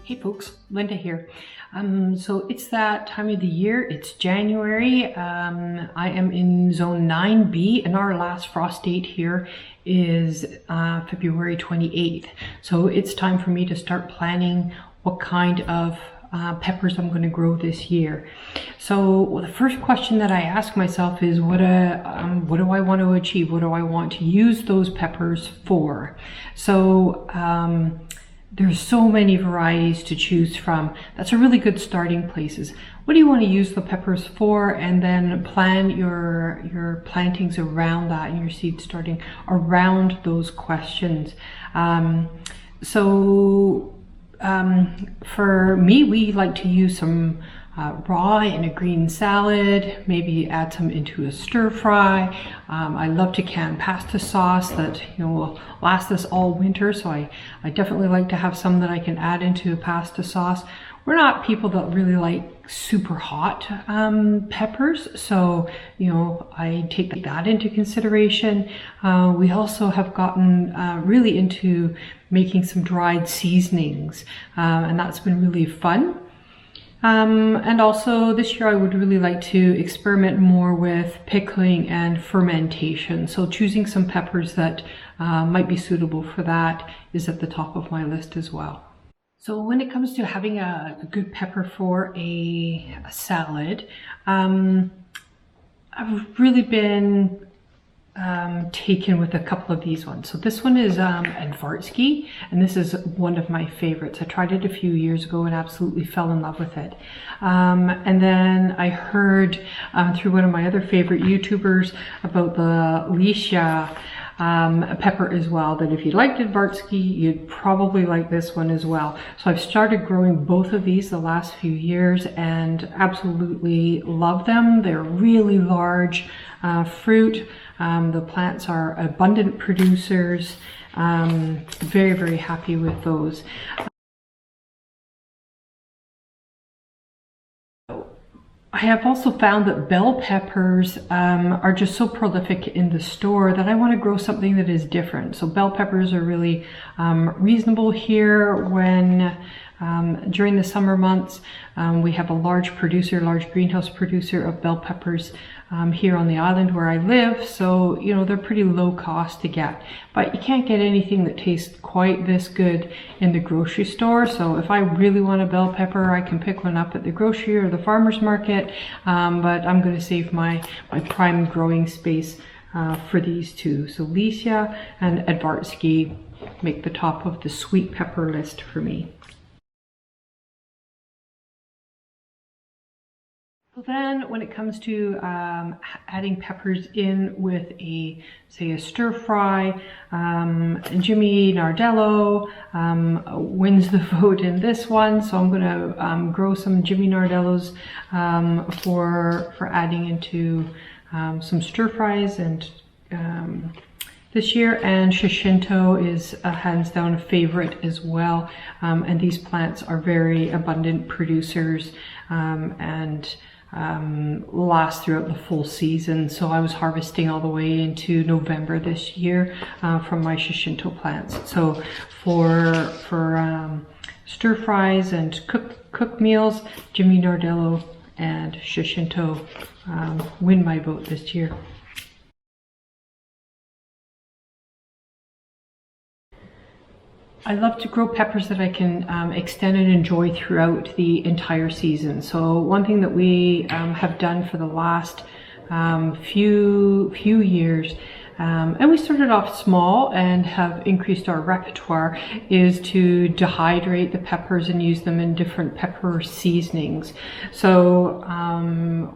Hey folks, Linda here. So it's that time of the year, it's January. I am in zone 9B and our last frost date here is February 28th. So it's time for me to start planning what kind of peppers I'm going to grow this year. So the first question that I ask myself is what do I want to achieve? What do I want to use those peppers for? So there's so many varieties to choose from. That's a really good starting place. What do you want to use the peppers for? And then plan your plantings around that and your seed starting around those questions. For me, we like to use some raw in a green salad, maybe add some into a stir fry. I love to can pasta sauce that will last us all winter, so I definitely like to have some that I can add into a pasta sauce. We're not people that really like super hot peppers, so I take that into consideration. We also have gotten really into making some dried seasonings, and that's been really fun. And also this year I would really like to experiment more with pickling and fermentation. So choosing some peppers that might be suitable for that is at the top of my list as well. So when it comes to having a good pepper for a salad, I've really been taken with a couple of these ones. So this one is Ajvarski, and this is one of my favorites. I tried it a few years ago and absolutely fell in love with it. And then I heard through one of my other favorite YouTubers about the Leysa pepper as well, that if you liked Ajvarski, you'd probably like this one as well. So I've started growing both of these the last few years and absolutely love them. They're really large fruit. The plants are abundant producers. Very, very happy with those. I have also found that bell peppers are just so prolific in the store that I want to grow something that is different. So bell peppers are really reasonable here when during the summer months. We have a large greenhouse producer of bell peppers here on the island where I live. So, they're pretty low cost to get, but you can't get anything that tastes quite this good in the grocery store. So if I really want a bell pepper, I can pick one up at the grocery or the farmer's market. But I'm going to save my prime growing space for these two. So Lesya and Ajvarski make the top of the sweet pepper list for me. So then when it comes to adding peppers in with say a stir fry, Jimmy Nardello wins the vote in this one. So I'm going to grow some Jimmy Nardellos for adding into some stir fries and this year, and Shishito is a hands down favorite as well. And these plants are very abundant producers and last throughout the full season. So I was harvesting all the way into November this year from my Shishito plants. So for stir fries and cooked meals, Jimmy Nardello and Shishito win my vote this year. I love to grow peppers that I can extend and enjoy throughout the entire season. So one thing that we have done for the last few years, and we started off small and have increased our repertoire, is to dehydrate the peppers and use them in different pepper seasonings. So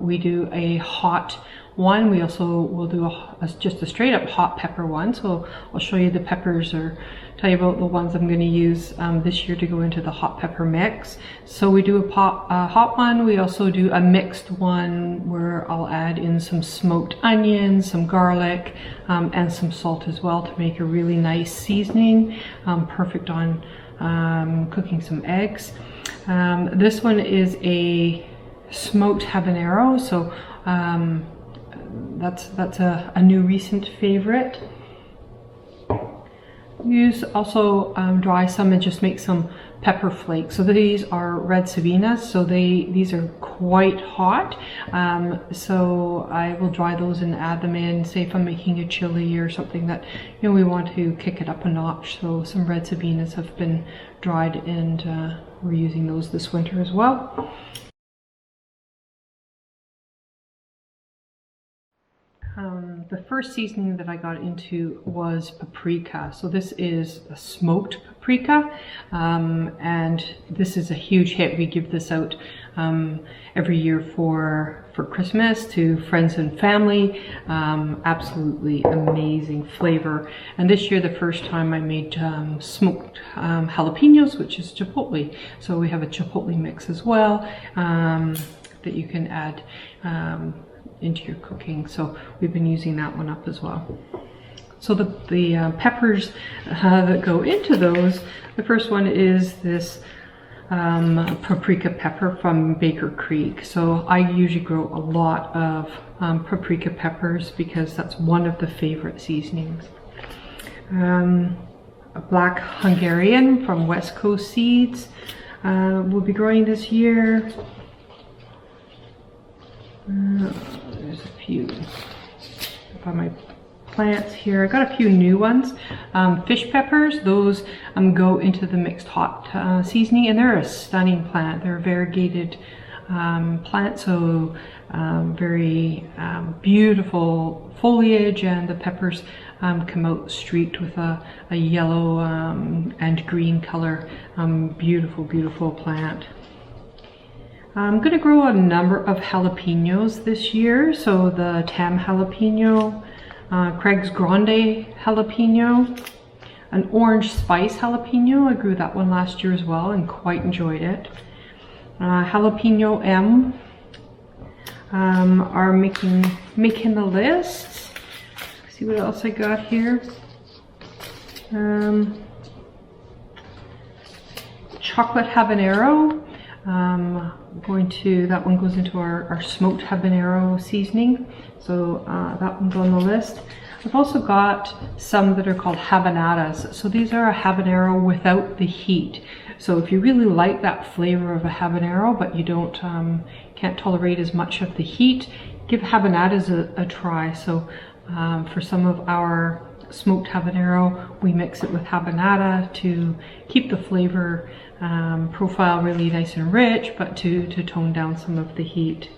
we do a hot one. We also will do just a straight up hot pepper one. So I'll show you the peppers or tell you about the ones I'm going to use this year to go into the hot pepper mix. So we do a hot one. We also do a mixed one where I'll add in some smoked onions, some garlic, and some salt as well to make a really nice seasoning, perfect on cooking some eggs. This one is a smoked habanero, so that's a new recent favorite. use also dry some and just make some pepper flakes. So these are red sabinas, so these are quite hot. So I will dry those and add them in, say if I'm making a chili or something that, you know, we want to kick it up a notch. So some red sabinas have been dried, and we're using those this winter as well. The first seasoning that I got into was paprika. So this is a smoked paprika, and this is a huge hit. We give this out every year for Christmas to friends and family. Absolutely amazing flavor. And this year, the first time I made smoked jalapenos, which is chipotle. So we have a chipotle mix as well that you can add into your cooking. So we've been using that one up as well. So the peppers that go into those, the first one is this paprika pepper from Baker Creek. So I usually grow a lot of paprika peppers because that's one of the favorite seasonings. A black Hungarian from West Coast Seeds will be growing this year. There's a few by my plants here. I got a few new ones. Fish peppers, those go into the mixed hot seasoning, and they're a stunning plant. They're a variegated plant, so very beautiful foliage, and the peppers come out streaked with a yellow and green color. Beautiful, beautiful plant. I'm going to grow a number of jalapenos this year. So the Tam Jalapeno, Craig's Grande jalapeno, an orange spice jalapeno. I grew that one last year as well and quite enjoyed it. Jalapeno M are making the list. Let's see what else I got here. Chocolate habanero. That one goes into our smoked habanero seasoning, so that one's on the list. I've also got some that are called habanadas. So these are a habanero without the heat. So if you really like that flavor of a habanero, but you can't tolerate as much of the heat, give habanadas a try. So for some of our smoked habanero, we mix it with habanada to keep the flavor profile really nice and rich, but to tone down some of the heat.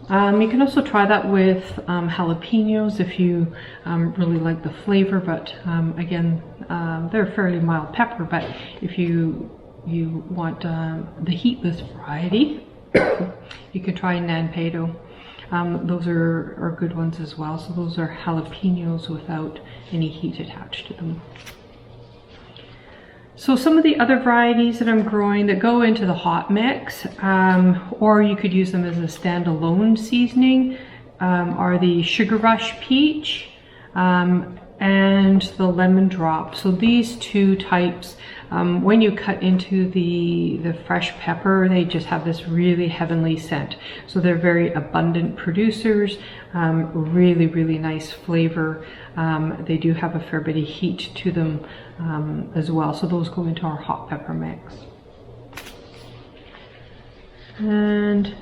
You can also try that with jalapenos if you really like the flavor, but again, they're a fairly mild pepper, but if you want the heatless variety, you could try Nadapeno. Those are good ones as well. So those are jalapenos without any heat attached to them. So some of the other varieties that I'm growing that go into the hot mix, or you could use them as a standalone seasoning, are the Sugar Rush Peach and the Lemon Drop. So these two types, when you cut into the fresh pepper, they just have this really heavenly scent. So they're very abundant producers, really, really nice flavor. They do have a fair bit of heat to them as well. So those go into our hot pepper mix. And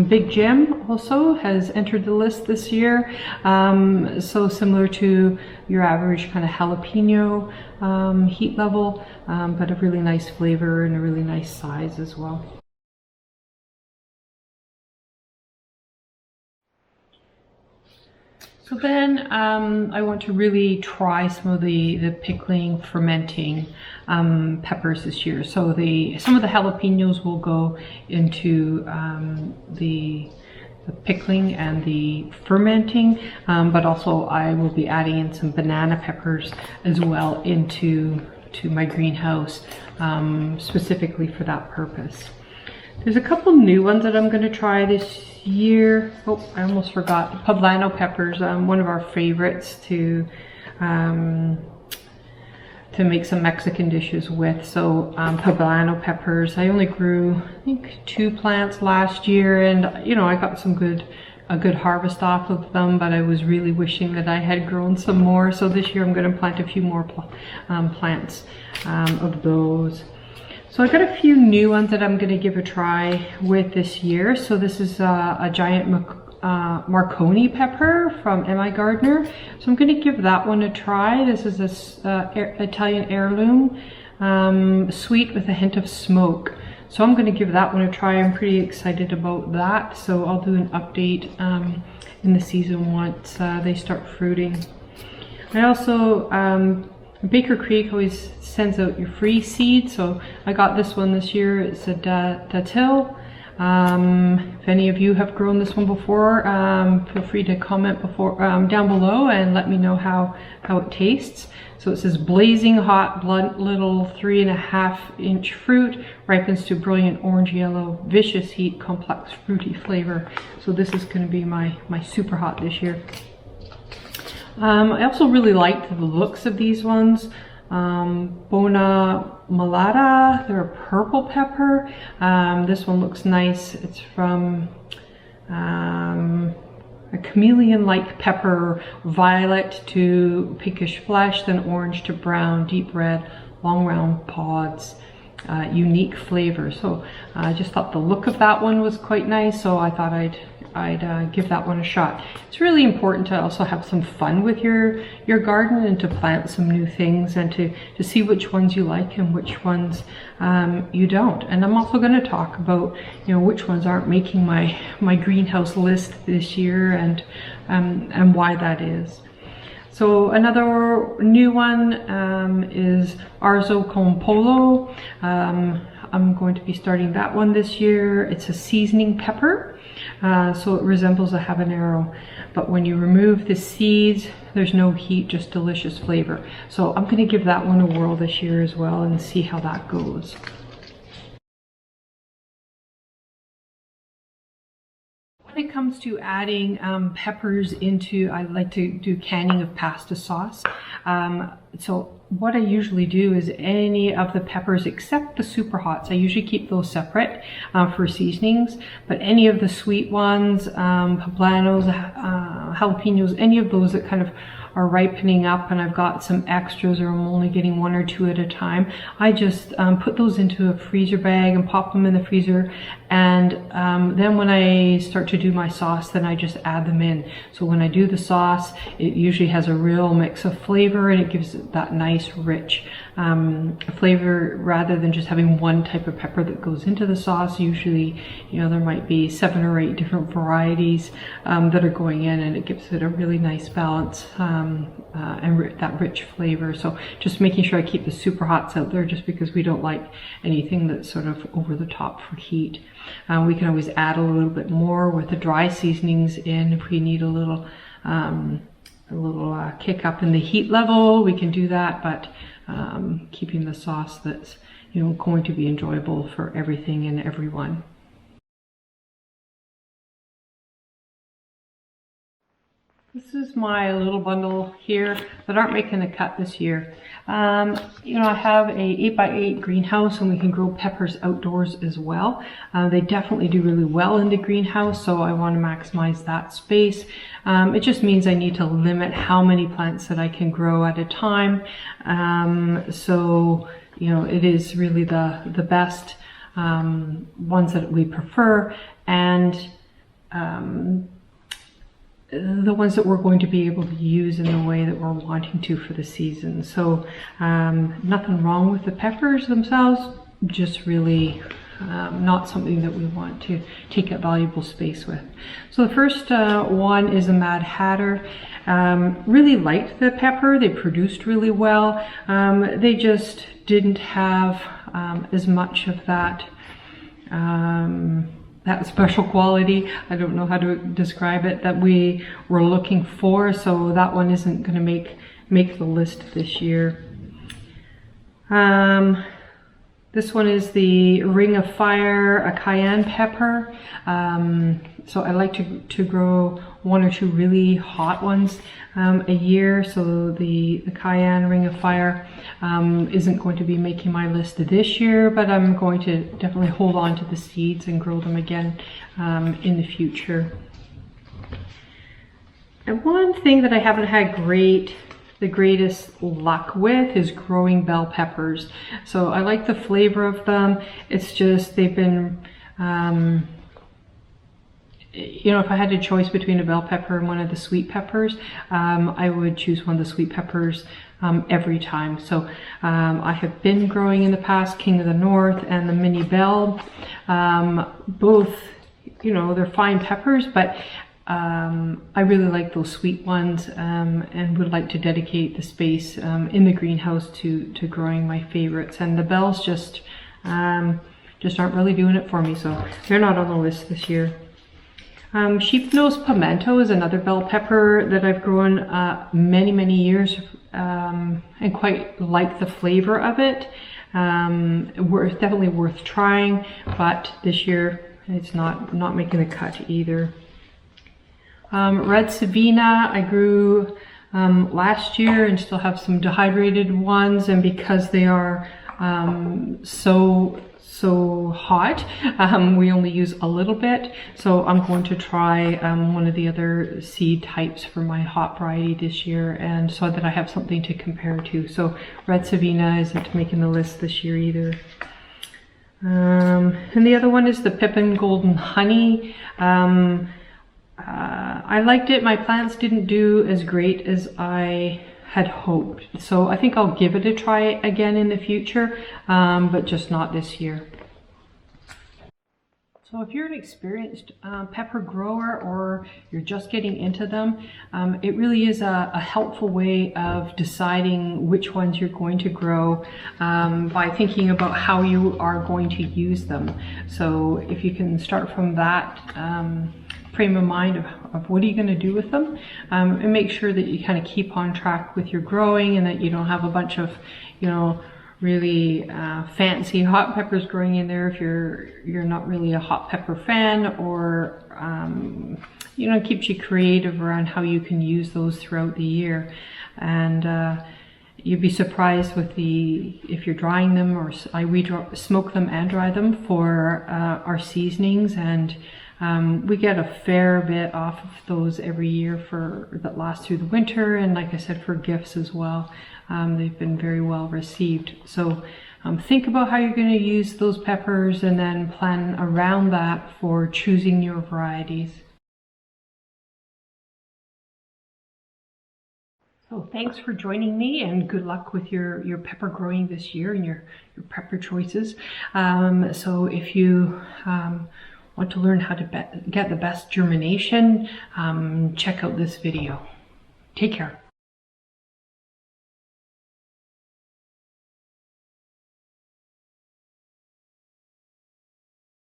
Big Jim also has entered the list this year. So similar to your average kind of jalapeno heat level, but a really nice flavor and a really nice size as well. So then I want to really try some of the pickling, fermenting peppers this year. So some of the jalapenos will go into the pickling and the fermenting, but also I will be adding in some banana peppers as well into my greenhouse, specifically for that purpose. There's a couple new ones that I'm going to try this year. Oh, I almost forgot. Poblano peppers, one of our favorites to make some Mexican dishes with. So Poblano peppers, I only grew, I think, 2 plants last year, and you know, I got some good a good harvest off of them, but I was really wishing that I had grown some more. So this year I'm going to plant a few more plants of those. So I got a few new ones that I'm going to give a try with this year. So this is a giant Marconi pepper from M.I. Gardener. So I'm going to give that one a try. This is a Italian heirloom, sweet with a hint of smoke. So I'm going to give that one a try. I'm pretty excited about that. So I'll do an update in the season once they start fruiting. I also, Baker Creek always sends out your free seed. So I got this one this year. It's a Datil. If any of you have grown this one before, feel free to comment down below and let me know how it tastes. So it says blazing hot, blunt little 3.5-inch fruit, ripens to brilliant orange yellow, vicious heat, complex fruity flavor. So this is going to be my super hot this year. I also really liked the looks of these ones. Buena Mulata, they're a purple pepper. This one looks nice. It's from a chameleon-like pepper, violet to pinkish flesh, then orange to brown, deep red, long round pods, unique flavor. So I just thought the look of that one was quite nice, so I thought I'd give that one a shot. It's really important to also have some fun with your garden and to plant some new things and to see which ones you like and which ones you don't. And I'm also going to talk about, you know, which ones aren't making my greenhouse list this year and why that is. So another new one is Arroz con Pollo. I'm going to be starting that one this year. It's a seasoning pepper. So it resembles a habanero, but when you remove the seeds, there's no heat, just delicious flavor. So I'm going to give that one a whirl this year as well and see how that goes. When it comes to adding peppers into, I like to do canning of pasta sauce. So what I usually do is any of the peppers except the super hots, I usually keep those separate for seasonings, but any of the sweet ones, poblanos, jalapenos, any of those that kind of are ripening up and I've got some extras or I'm only getting 1 or 2 at a time, I just put those into a freezer bag and pop them in the freezer, and then when I start to do my sauce, then I just add them in. So when I do the sauce, it usually has a real mix of flavor and it gives it that nice rich flavor rather than just having one type of pepper that goes into the sauce. Usually, you know, there might be 7 or 8 different varieties that are going in, and it gives it a really nice balance and that rich flavor. So just making sure I keep the super hots out there, just because we don't like anything that's sort of over the top for heat. We can always add a little bit more with the dry seasonings in if we need a little kick up in the heat level. We can do that, but keeping the sauce that's, you know, going to be enjoyable for everything and everyone. This is my little bundle here that aren't making the cut this year. You know, I have a 8x8 greenhouse and we can grow peppers outdoors as well. They definitely do really well in the greenhouse, so I want to maximize that space. It just means I need to limit how many plants that I can grow at a time. So, you know, it is really the best ones that we prefer, and the ones that we're going to be able to use in the way that we're wanting to for the season. So nothing wrong with the peppers themselves, just really not something that we want to take up valuable space with. So the first one is a Mad Hatter. Really liked the pepper. They produced really well. They just didn't have as much of that that special quality, I don't know how to describe it, that we were looking for. So that one isn't going to make the list this year. This one is the Ring of Fire, a cayenne pepper. So I like to grow 1 or 2 really hot ones a year. So the cayenne Ring of Fire isn't going to be making my list this year, but I'm going to definitely hold on to the seeds and grow them again in the future. And one thing that I haven't had the greatest luck with is growing bell peppers. So I like the flavor of them. It's just they've been, you know, if I had a choice between a bell pepper and one of the sweet peppers, I would choose one of the sweet peppers every time. So I have been growing in the past King of the North and the Mini Bell. Both, you know, they're fine peppers, but I really like those sweet ones, and would like to dedicate the space in the greenhouse to growing my favorites. And the bells just aren't really doing it for me, so they're not on the list this year. Sheep nose pimento is another bell pepper that I've grown many years, and quite like the flavor of it. Definitely worth trying, but this year it's not making the cut either. Red Savina I grew last year and still have some dehydrated ones, and because they are so hot, we only use a little bit, so I'm going to try one of the other seed types for my hot variety this year, and so that I have something to compare to. So Red Savina isn't making the list this year either. And the other one is the Pippin Golden Honey. I liked it. My plants didn't do as great as I had hoped, so I think I'll give it a try again in the future, but just not this year. So if you're an experienced pepper grower, or you're just getting into them, it really is a helpful way of deciding which ones you're going to grow by thinking about how you are going to use them. So if you can start from that frame of mind of what are you going to do with them, and make sure that you kind of keep on track with your growing, and that you don't have a bunch of, you know, really fancy hot peppers growing in there if you're not really a hot pepper fan, or you know, keeps you creative around how you can use those throughout the year. And you'd be surprised with if you're drying them, or we smoke them and dry them for our seasonings, and we get a fair bit off of those every year that last through the winter, and like I said, for gifts as well. They've been very well received. So think about how you're going to use those peppers, and then plan around that for choosing your varieties. So thanks for joining me, and good luck with your pepper growing this year and your pepper choices. So if you want to learn how to get the best germination, check out this video. Take care.